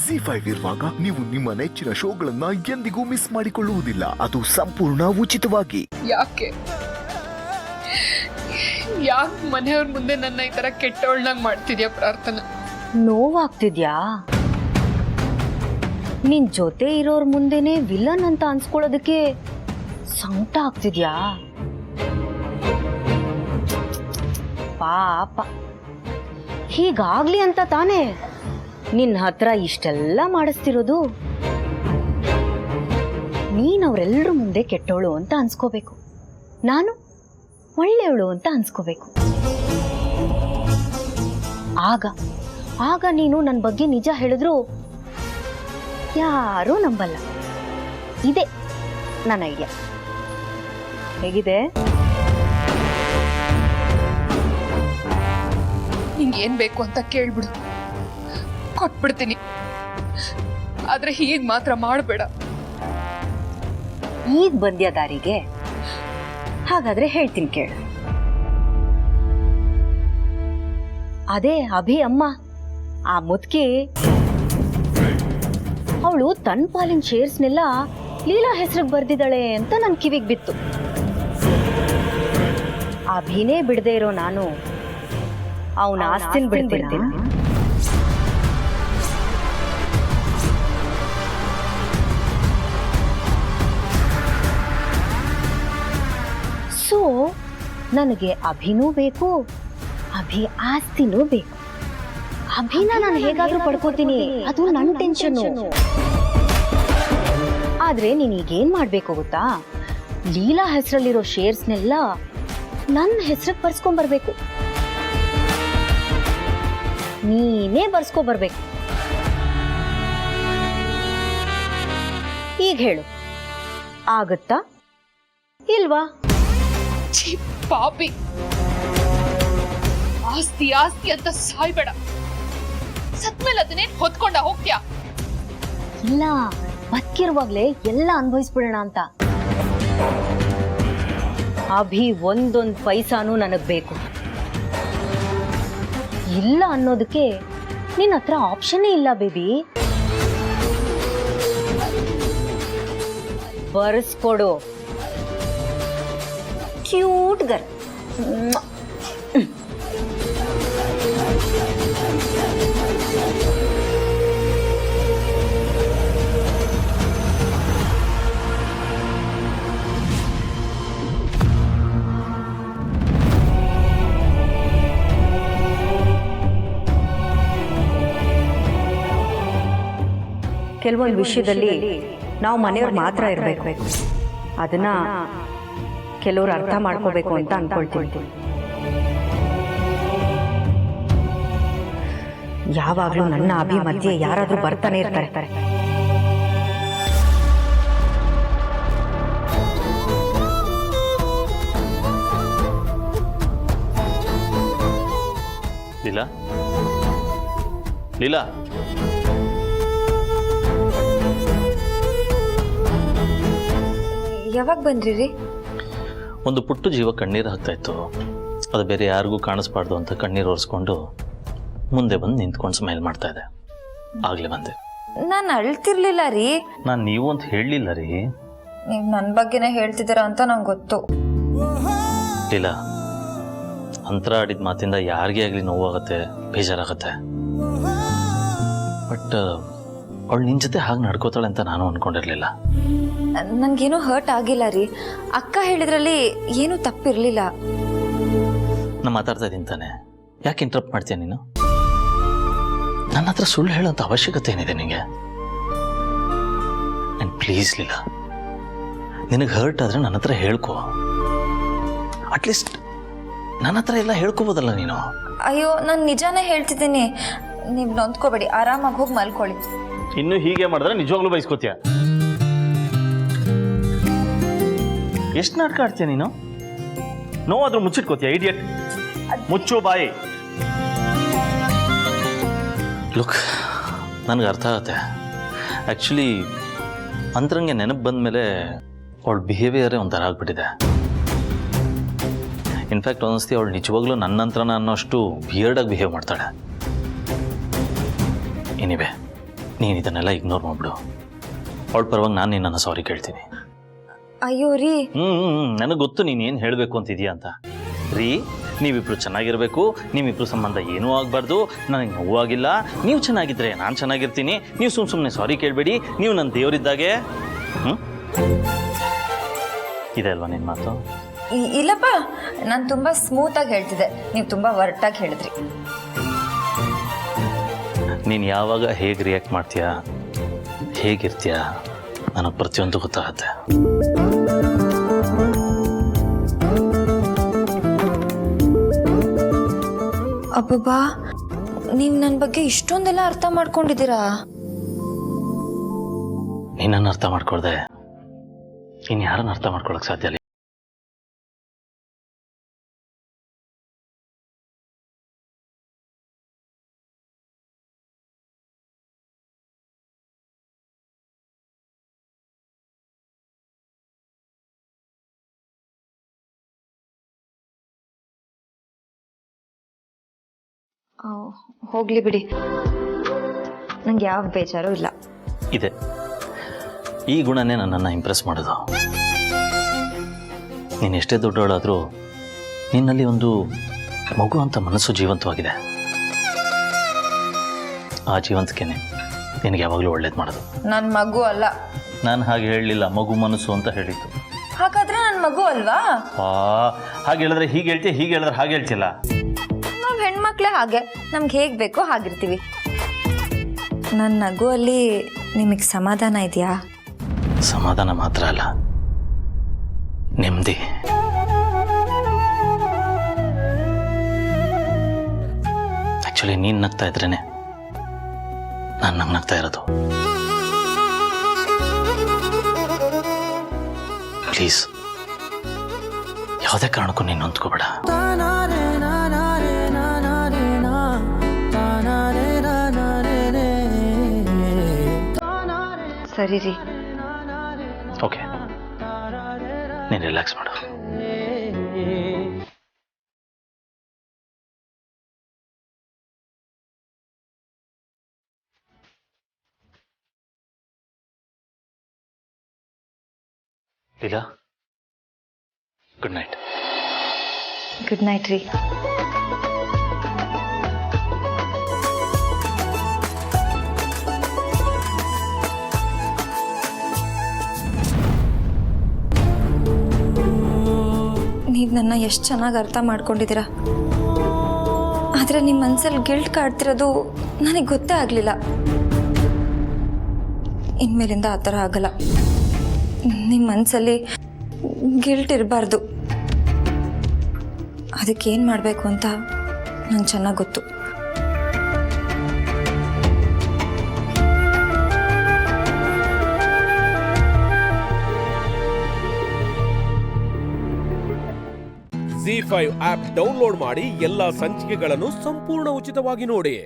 ZEE5 ಇರುವಾಗ ನೀವು ನಿಮ್ಮ ನೆಚ್ಚಿನ ಶೋಗಳನ್ನ ಎಂದಿಗೂ ಮಿಸ್ ಮಾಡಿಕೊಳ್ಳುವುದಿಲ್ಲ. ಅದು ಸಂಪೂರ್ಣ ಉಚಿತವಾಗಿ. ಯಾಕೆ ಮನೆಯವ್ರ ಮುಂದೆ ನನ್ನ ಈ ತರ ಕೆಟ್ಟವಳನ್ನಾಗಿ ಮಾಡ್ತಿದ್ಯಾ ಪ್ರಾರ್ಥನಾ? ನೋವಾಗ್ತಿದ್ಯಾ? ನಿನ್ ಜೊತೆ ಇರೋರ್ ಮುಂದೆನೆ ವಿಲನ್ ಅಂತ ಅನ್ಸ್ಕೊಳ್ಳೋದಕ್ಕೆ ಸಂಕಟ ಆಗ್ತಿದ್ಯಾ? ಪಾಪ, ಹೀಗಾಗ್ಲಿ ಅಂತ ತಾನೇ ನಿನ್ನ ಹತ್ರ ಇಷ್ಟೆಲ್ಲ ಮಾಡಿಸ್ತಿರೋದು. ನೀನ್ ಅವ್ರೆಲ್ರ ಮುಂದೆ ಕೆಟ್ಟವಳು ಅಂತ ಅನ್ಸ್ಕೋಬೇಕು, ನಾನು ಒಳ್ಳೆಯವಳು ಅಂತ ಅನ್ಸ್ಕೋಬೇಕು. ಆಗ ನೀನು ನನ್ನ ಬಗ್ಗೆ ನಿಜ ಹೇಳಿದ್ರು ಯಾರೂ ನಂಬಲ್ಲ. ಇದೆ ನನ್ನ ಐಡಿಯಾ. ಹೇಗಿದೆ? ನಿಂಗೆ ಏನ್ ಬೇಕು ಅಂತ ಕೇಳ್ಬಿಡು, ಕೊಟ್ಬಿಡ್ತೀನಿ. ಆದ್ರೆ ಹೀಗ್ ಮಾತ್ರ ಮಾಡಬೇಡ. ಈಗ ಬಂದ್ಯಾ ದಾರಿಗೆ? ಹಾಗಾದ್ರೆ ಹೇಳ್ತೀನಿ ಕೇಳು. ಅದೇ ಅಭಿ ಅಮ್ಮ, ಆ ಮುದ್ಕಿ, ಅವಳು ತನ್ನ ಪಾಲಿನ ಶೇರ್ಸ್ನೆಲ್ಲ ಲೀಲಾ ಹೆಸರಿಗೆ ಬರ್ದಿದ್ದಾಳೆ ಅಂತ ನನ್ ಕಿವಿಗೆ ಬಿತ್ತು. ಅಭಿನೇ ಬಿಡದೆ ಇರೋ ನಾನು ಅವನ ಆಸ್ತಿನ ಬಿಡ್ತೀನಿ? ಸೊ ನನಗೆ ಅಭಿನೂ ಬೇಕು, ಅಭಿ ಆಸ್ತಿನೂ ಬೇಕು. ಅಭಿನ ನಾನು ಹೇಗಾದ್ರೂ ಪಡ್ಕೋತೀನಿ, ಅದು ನನ್ನ ಟೆನ್ಷನ್. ಆದ್ರೆ ನೀನ್ ಈಗೇನ್ ಮಾಡ್ಬೇಕು ಗೊತ್ತಾ? ಲೀಲಾ ಹೆಸರಲ್ಲಿರೋ ಶೇರ್ಸ್ನೆಲ್ಲ ನನ್ನ ಹೆಸರಿಗೆ ಬರ್ಸ್ಕೊಂಡ್ಬರ್ಬೇಕು. ನೀನೇ ಬರ್ಸ್ಕೊಬರ್ಬೇಕು. ಈಗ ಹೇಳು, ಆಗತ್ತಾ ಇಲ್ವಾ? ಪಾಪಿ, ಆಸ್ತಿ ಆಸ್ತಿ ಅಂತ ಸಾಯ್ಬೇಡ. ಸತ್ಮೇಲೆ ಅದನ್ನೇನ್ ಹೊತ್ಕೊಂಡ ಹೋಗ್ತ್ಯಾ? ಇಲ್ಲ, ಬದುಕಿರುವಾಗ್ಲೇ ಎಲ್ಲ ಅನುಭವಿಸ್ಬಿಡೋಣ ಅಂತ. ಅಭಿ ಒಂದೊಂದು ಪೈಸಾನು ನನಗ್ ಬೇಕು. ಇಲ್ಲ ಅನ್ನೋದಕ್ಕೆ ನಿನ್ನ ಹತ್ರ ಆಪ್ಷನ್ನೇ ಇಲ್ಲ ಬೇಬಿ. ಬರ್ಸ್ಕೊಡು. ಕ್ಯೂಟ್ ಗರ್. ಕೆಲವೊಂದು ವಿಷಯದಲ್ಲಿ ನಾವು ಮನೆಯವ್ರು ಮಾತ್ರ ಇರಬೇಕು. ಅದನ್ನ ಕೆಲವರು ಅರ್ಥ ಮಾಡ್ಕೋಬೇಕು ಅಂತ ಅನ್ಕೊಳ್ತೀವಿ. ಯಾವಾಗ್ಲೂ ನನ್ನ ಅಭಿ ಮಧ್ಯೆ ಯಾರಾದ್ರೂ ಬರ್ತಾನೆ ಇರ್ತಾರೆ. ಲೀಲಾ, ಲೀಲಾ, ಯಾವಾಗ ಬಂದ್ರಿ ರೀ? ಒಂದು ಪುಟ್ಟು ಜೀವ ಕಣ್ಣೀರು ಹಾಕ್ತಾ ಇತ್ತು. ಅದು ಬೇರೆ ಯಾರಿಗೂ ಕಾಣಿಸ್ಬಾರ್ದು ಅಂತ ಕಣ್ಣೀರು ಒರೆಸ್ಕೊಂಡು ಮುಂದೆ ಬಂದು ನಿಂತ್ಕೊಂಡು ಸ್ಮೈಲ್ ಮಾಡ್ತಾ ಇದೆ. ಆಗ್ಲೇ ಬಂದೆ. ನಾನು ಅಳ್ತಿರ್ಲಿಲ್ಲ ರೀ. ನಾನು ನೀವು ಅಂತ ಹೇಳಲಿಲ್ಲ ರೀ. ನೀವು ನನ್ನ ಬಗ್ಗೆನೇ ಹೇಳ್ತಿದ್ದೀರಾ ಅಂತ ನಂಗೆ ಗೊತ್ತು. ಲೀಲಾ, ಅಂತರ ಆಡಿದ ಮಾತಿಂದ ಯಾರಿಗೇ ಆಗಲಿ ನೋವಾಗತ್ತೆ, ಬೇಜಾರಾಗತ್ತೆ. ಬಟ್ ಅವಳು ನಿನ್ನ ಜೊತೆ ಹಾಗೆ ನಡ್ಕೋತಾಳೆ ಅಂತ ನಾನು ಅಂದ್ಕೊಂಡಿರಲಿಲ್ಲ. ನನಗೇನೂ ಹರ್ಟ್ ಆಗಿಲ್ಲ ರೀ. ಅಕ್ಕ ಹೇಳಿದ್ರಲ್ಲಿ ಏನೂ ತಪ್ಪಿರಲಿಲ್ಲ. ನಾನು ಮಾತಾಡ್ತಾ ಇದ್ದೀನಿ ತಾನೆ, ಯಾಕೆ ಇಂಟ್ರಪ್ಟ್ ಮಾಡ್ತೀಯ ನೀನು? ನನ್ನ ಹತ್ರ ಸುಳ್ಳು ಹೇಳೋಂಥ ಅವಶ್ಯಕತೆ ಏನಿದೆ ನಿನಗೆ? ಆ್ಯಂಡ್ ಪ್ಲೀಸ್ ಲೀಲಾ, ನಿನಗೆ ಹರ್ಟ್ ಆದರೆ ನನ್ನ ಹತ್ರ ಹೇಳ್ಕೊ. ಅಟ್ಲೀಸ್ಟ್ ನನ್ನ ಹತ್ರ ಎಲ್ಲ ಹೇಳ್ಕೊಬೋದಲ್ಲ ನೀನು. ಅಯ್ಯೋ, ನಾನು ನಿಜಾನೇ ಹೇಳ್ತಿದ್ದೀನಿ. ನೀವು ನೊಂದ್ಕೋಬೇಡಿ, ಆರಾಮಾಗಿ ಹೋಗಿ ಮಲ್ಕೊಳ್ಳಿ. ಇನ್ನು ಹೀಗೆ ಮಾಡಿದ್ರೆ ನಿಜವಾಗ್ಲೂ ಬಯಸ್ಕೋತೀಯ. ಎಷ್ಟು ನಾಟಕ ಆಡ್ತೀಯ ನೀನು? ನೋವಾದ್ರೂ ಮುಚ್ಚಿಟ್ಕೋತೀಯ ಇಡಿಯಟ್. ಮುಚ್ಚು ಬಾಯಿ. ಲುಕ್, ನನಗೆ ಅರ್ಥ ಆಗುತ್ತೆ. ಆ್ಯಕ್ಚುಲಿ ಅಂತರಂಗೆ ನೆನಪು ಬಂದ ಮೇಲೆ ಅವಳ ಬಿಹೇವಿಯರೇ ಒಂಥರ ಆಗ್ಬಿಟ್ಟಿದೆ. ಇನ್ಫ್ಯಾಕ್ಟ್ ಒಂದೊಂದ್ಸತಿ ಅವಳು ನಿಜವಾಗ್ಲೂ ನನ್ನಂತ್ರನ ಅನ್ನೋಷ್ಟು ವಿಯರ್ಡಾಗಿ ಬಿಹೇವ್ ಮಾಡ್ತಾಳೆ. ಎನಿವೆ, ನೀನು ಇದನ್ನೆಲ್ಲ ಇಗ್ನೋರ್ ಮಾಡಿಬಿಡು. ಅವಳ ಪರವಾಗಿ ನಾನು ನಿನ್ನನ್ನು ಸಾರಿ ಕೇಳ್ತೀನಿ. ಅಯ್ಯೋ ರೀ, ನನಗೆ ಗೊತ್ತು ನೀನು ಏನು ಹೇಳಬೇಕು ಅಂತಿದೀಯ ಅಂತ. ರೀ, ನೀವಿಬ್ರು ಚೆನ್ನಾಗಿರಬೇಕು, ನೀವಿಬ್ರು ಸಂಬಂಧ ಏನೂ ಆಗಬಾರ್ದು, ನನಗೆ ನೋವಾಗಿಲ್ಲ, ನೀವು ಚೆನ್ನಾಗಿದ್ದರೆ ನಾನು ಚೆನ್ನಾಗಿರ್ತೀನಿ, ನೀವು ಸುಮ್ಮನೆ ಸಾರಿ ಕೇಳಬೇಡಿ, ನೀವು ನನ್ನ ದೇವರಿದ್ದಾಗೆ. ಇದೆ ಅಲ್ವಾ ನಿನ್ನ ಮಾತು? ಇಲ್ಲಪ್ಪ, ನಾನು ತುಂಬ ಸ್ಮೂತಾಗಿ ಹೇಳ್ತಿದ್ದೆ, ನೀವು ತುಂಬ ವರ್ಟಾಗಿ ಹೇಳಿದ್ರಿ. ನೀನು ಯಾವಾಗ ಹೇಗೆ ರಿಯಾಕ್ಟ್ ಮಾಡ್ತೀಯಾ, ಹೇಗಿರ್ತೀಯ, ನನಗೆ ಪ್ರತಿಯೊಂದು ಗೊತ್ತಾಗತ್ತೆ. ಅಬ್ಬಬ್ಬಾ, ನೀವು ನನ್ನ ಬಗ್ಗೆ ಇಷ್ಟೊಂದೆಲ್ಲ ಅರ್ಥ ಮಾಡ್ಕೊಂಡಿದ್ದೀರಾ? ನಿನ್ನನ್ನು ಅರ್ಥ ಮಾಡ್ಕೊಳ್ದೆ ಇನ್ನು ಯಾರನ್ನು ಅರ್ಥ ಮಾಡ್ಕೊಳಕ್ ಸಾಧ್ಯ ಇಲ್ಲ. ಹೋಗ್ಲಿ ಬಿಡಿ, ನಂಗೆ ಯಾವ ಬೇಜಾರು ಇಲ್ಲ. ಇದೆ, ಈ ಗುಣನೇ ನನ್ನನ್ನು ಇಂಪ್ರೆಸ್ ಮಾಡೋದು. ನೀನು ಎಷ್ಟೇ ದೊಡ್ಡವಳಾದರೂ ನಿನ್ನಲ್ಲಿ ಒಂದು ಮಗು ಅಂತ ಮನಸ್ಸು ಜೀವಂತವಾಗಿದೆ. ಆ ಜೀವಂತಿಕೆನೆ ನಿನಗೆ ಯಾವಾಗಲೂ ಒಳ್ಳೇದು ಮಾಡೋದು. ನನ್ನ ಮಗು ಅಲ್ಲ. ನಾನು ಹಾಗೆ ಹೇಳಲಿಲ್ಲ, ಮಗು ಮನಸ್ಸು ಅಂತ ಹೇಳಿದ್ದು. ಹಾಗಾದ್ರೆ ನನ್ನ ಮಗು ಅಲ್ವಾ? ಹಾಗೆ ಹೇಳಿದ್ರೆ ಹೀಗೆ ಹೇಳ್ತೀಯ, ಹೀಗೆ ಹೇಳಿದ್ರೆ ಹಾಗೆ ಹೇಳ್ತಿಲ್ಲ. ನಾವು ಹೆಣ್ಮಕ್ಳೇ ಹಾಗೆ, ನಮ್ಗೆ ಹೇಗೆ ಬೇಕೋ ಹಾಗಿರ್ತೀವಿ. ನನ್ನ ನಗುವಲ್ಲಿ ನಿಮಗೆ ಸಮಾಧಾನ ಇದೆಯಾ? ಸಮಾಧಾನ ಮಾತ್ರ ಅಲ್ಲ, ನೆಮ್ಮದಿ. ಆಕ್ಚುಲಿ ನೀನು ನಗ್ತಾ ಇದ್ರೇನೆ ನಾನು ನಗ್ತಾ ಇರೋದು. ಪ್ಲೀಸ್, ಯಾವುದೇ ಕಾರಣಕ್ಕೂ ನೀನು ಹೊಂದ್ಕೋಬೇಡ. ಸರಿ ರೀ. ಓಕೆ, ನೀನು ರಿಲ್ಯಾಕ್ಸ್ ಮಾಡು. Leela, good night. Good night ರೀ. ನೀವು ನನ್ನ ಎಷ್ಟು ಚೆನ್ನಾಗಿ ಅರ್ಥ ಮಾಡ್ಕೊಂಡಿದ್ದೀರಾ. ಆದರೆ ನಿಮ್ಮ ಮನಸ್ಸಲ್ಲಿ ಗಿಲ್ಟ್ ಕಾಡ್ತಿರೋದು ನನಗೆ ಗೊತ್ತೇ ಆಗಲಿಲ್ಲ. ಇನ್ಮೇಲಿಂದ ಆ ಥರ ಆಗಲ್ಲ. ನಿಮ್ಮ ಮನಸ್ಸಲ್ಲಿ ಗಿಲ್ಟ್ ಇರಬಾರ್ದು. ಅದಕ್ಕೇನು ಮಾಡಬೇಕು ಅಂತ ನಂಗೆ ಚೆನ್ನಾಗಿ ಗೊತ್ತು. ZEE5 ಆಪ್ ಡೌನ್ಲೋಡ್ ಮಾಡಿ ಎಲ್ಲಾ ಸಂಚಿಕೆಗಳನ್ನು ಸಂಪೂರ್ಣ ಉಚಿತವಾಗಿ ನೋಡಿ.